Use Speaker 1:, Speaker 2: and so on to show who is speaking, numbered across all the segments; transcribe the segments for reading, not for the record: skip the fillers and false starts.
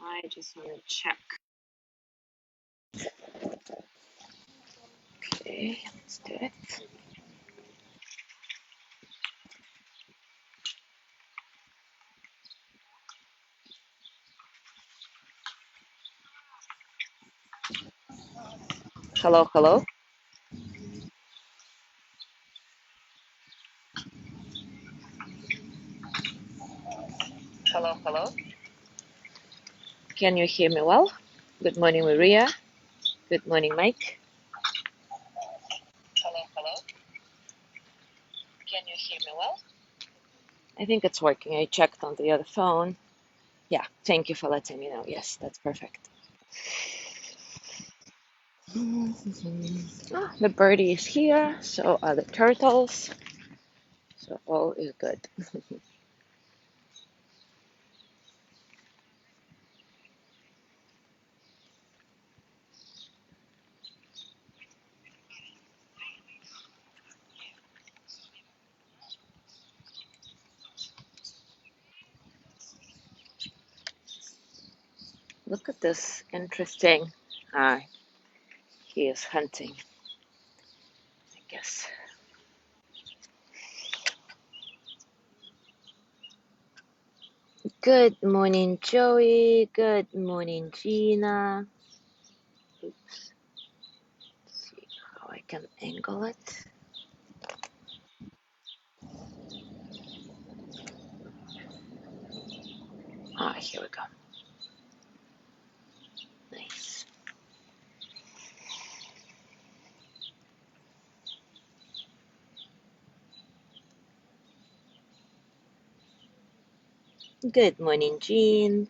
Speaker 1: I just want to check. Okay, let's do it. Hello, hello. Hello, hello. Can you hear me well? Good morning, Maria. Good morning, Mike. Hello, hello. Can you hear me well? I think it's working. I checked on the other phone. Yeah, thank you for letting me know. Yes, that's perfect. Oh, the birdie is here, so are the turtles. So all is good. Look at this interesting. Ah, he is hunting, I guess. Good morning, Joey. Good morning, Gina. Oops. Let's see how I can angle it. Ah, here we go. Nice. Good morning, Jean.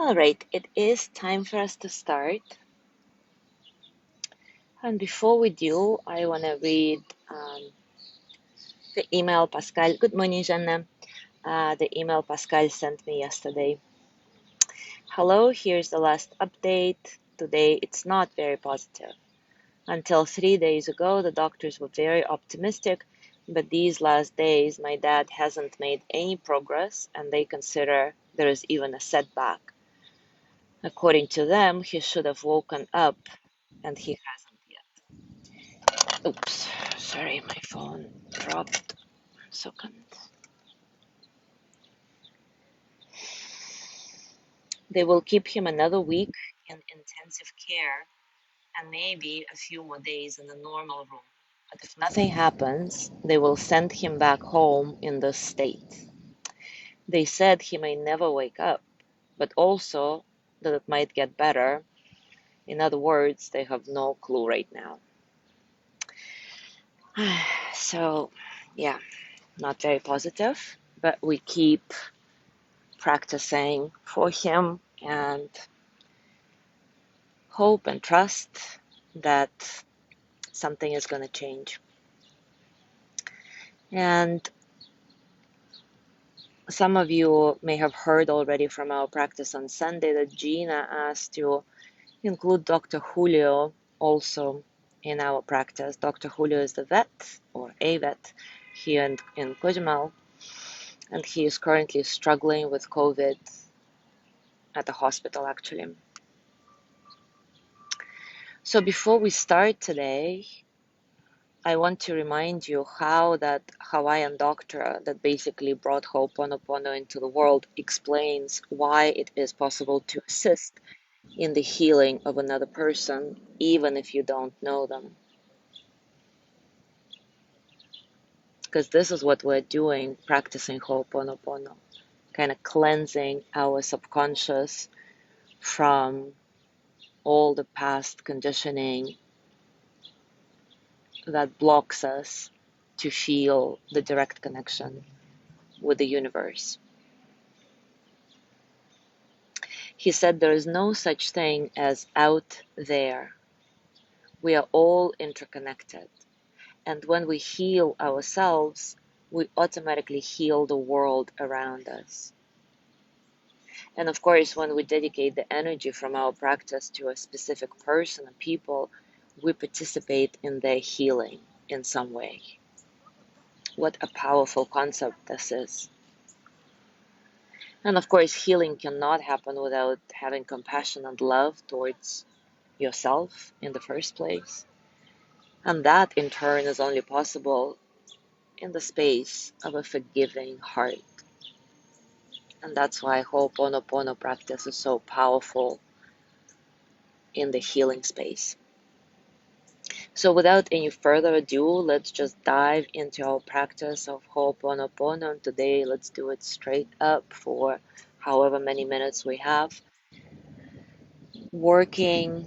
Speaker 1: All right, it is time for us to start. And before we do, I want to read the email Pascal. Good morning, Jana. The email Pascal sent me yesterday. Hello, here's the last update. Today it's not very positive. Until 3 days ago, the doctors were very optimistic, but these last days, my dad hasn't made any progress and they consider there is even a setback. According to them, he should have woken up and he hasn't yet. Oops, sorry, my phone dropped. 1 second. They will keep him another week in intensive care and maybe a few more days in the normal room. But if nothing happens, they will send him back home in this state. They said he may never wake up, but also that it might get better. In other words, they have no clue right now. So, yeah, not very positive, but we keep practicing for him and hope and trust that something is going to change. And some of you may have heard already from our practice on Sunday that Gina asked to include Dr. Julio also in our practice. Dr. Julio is the vet or a vet here in Cozumel, and he is currently struggling with COVID at the hospital actually. So before we start today, I want to remind you how that Hawaiian doctor that basically brought Ho'oponopono into the world explains why it is possible to assist in the healing of another person, even if you don't know them. Because this is what we're doing, practicing Ho'oponopono, kind of cleansing our subconscious from all the past conditioning that blocks us to feel the direct connection with the universe. He said there is no such thing as out there. We are all interconnected. And when we heal ourselves, we automatically heal the world around us. And of course, when we dedicate the energy from our practice to a specific person or people, we participate in their healing in some way. What a powerful concept this is. And of course, healing cannot happen without having compassion and love towards yourself in the first place. And that in turn is only possible in the space of a forgiving heart. And that's why Ho'oponopono practice is so powerful in the healing space. So without any further ado, let's just dive into our practice of Ho'oponopono. And today, let's do it straight up for however many minutes we have, working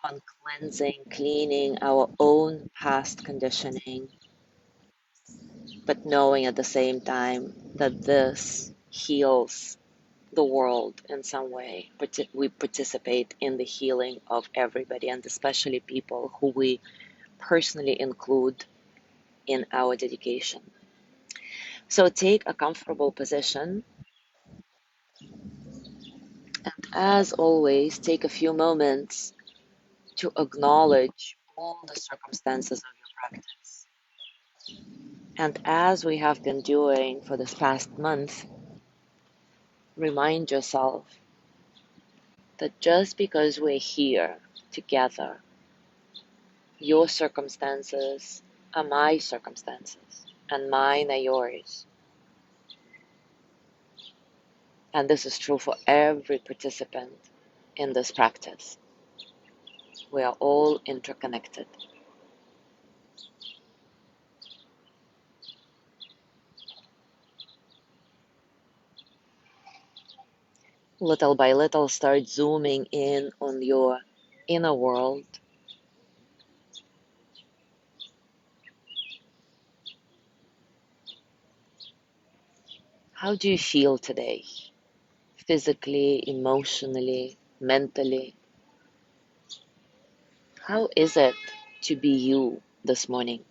Speaker 1: on cleansing, cleaning our own past conditioning, but knowing at the same time that this heals the world in some way. We participate in the healing of everybody, and especially people who we personally include in our dedication. So take a comfortable position, and as always, take a few moments to acknowledge all the circumstances of your practice. And as we have been doing for this past month, remind yourself that just because we're here together, your circumstances are my circumstances, and mine are yours. And this is true for every participant in this practice. We are all interconnected. Little by little, start zooming in on your inner world. How do you feel today? Physically, emotionally, mentally? How is it to be you this morning?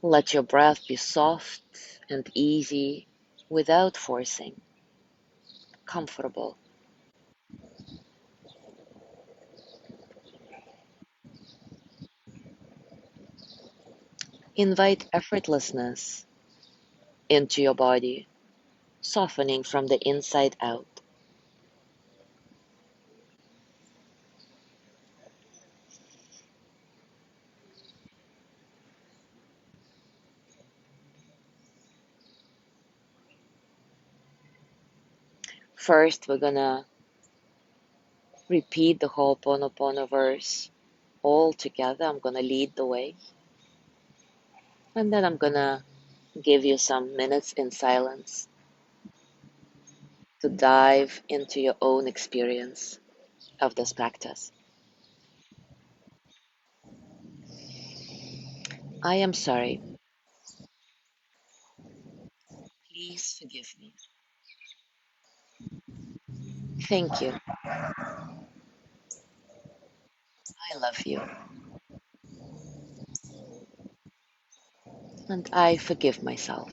Speaker 1: Let your breath be soft and easy without forcing, comfortable. Invite effortlessness into your body, softening from the inside out. First, we're gonna repeat the Ho'oponopono verse all together. I'm gonna lead the way, and then I'm gonna give you some minutes in silence to dive into your own experience of this practice. I am sorry. Please forgive me. Thank you. I love you. And I forgive myself.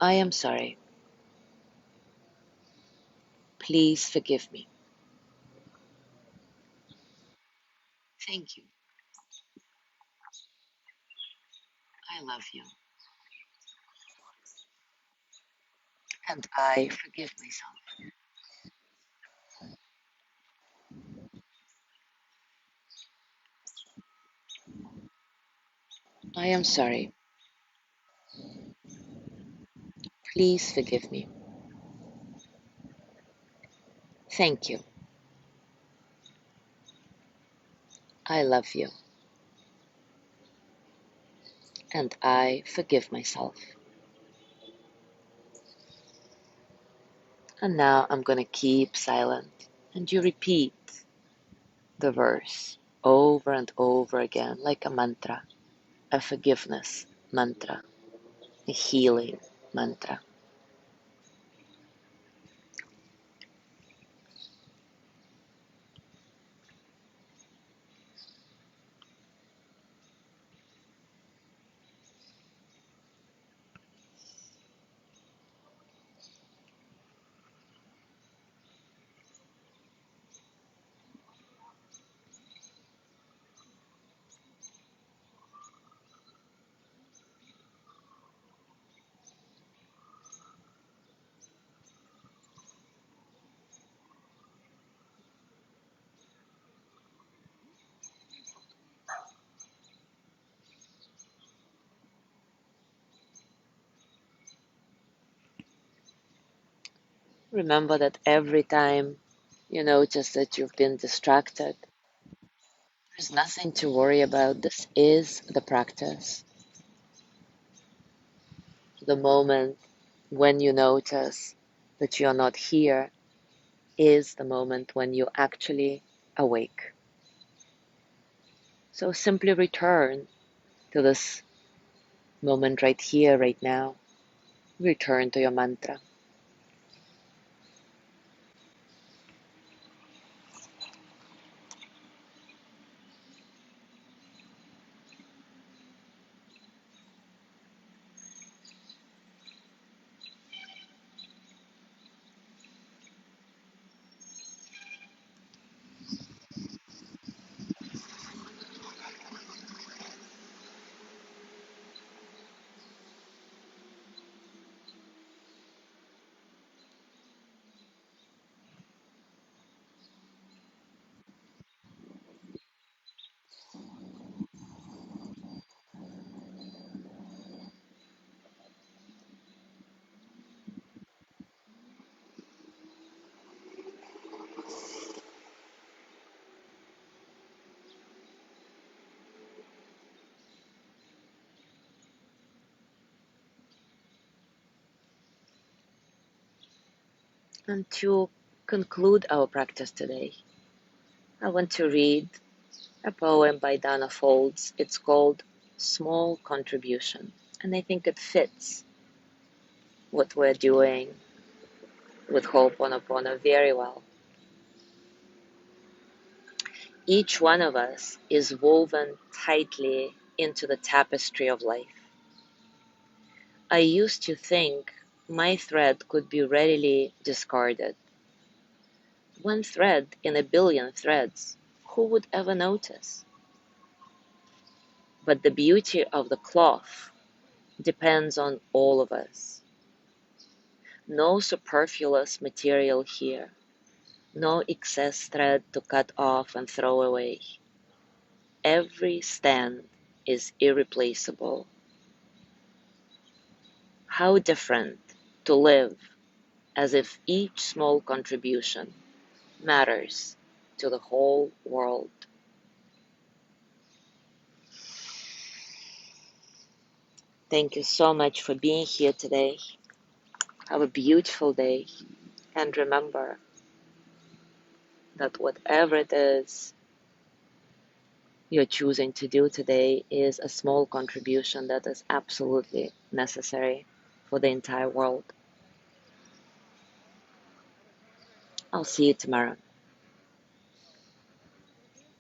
Speaker 1: I am sorry. Please forgive me. Thank you. I love you. And I forgive myself. I am sorry. Please forgive me. Thank you. I love you. And I forgive myself. And now I'm going to keep silent. And you repeat the verse over and over again like a mantra, a forgiveness mantra. a healing mantra. Remember that every time you notice that you've been distracted, there's nothing to worry about. This is the practice. The moment when you notice that you're not here is the moment when you actually awake. So simply return to this moment right here, right now. Return to your mantra. And to conclude our practice today, I want to read a poem by Dana Folds. It's called Small Contribution. And I think it fits what we're doing with Ho'oponopono very well. Each one of us is woven tightly into the tapestry of life. I used to think my thread could be readily discarded. One thread in a billion threads, who would ever notice? But the beauty of the cloth depends on all of us. No superfluous material here, no excess thread to cut off and throw away. Every stand is irreplaceable. How different to live as if each small contribution matters to the whole world. Thank you so much for being here today. Have a beautiful day. And remember that whatever it is you're choosing to do today is a small contribution that is absolutely necessary for the entire world. I'll see you tomorrow.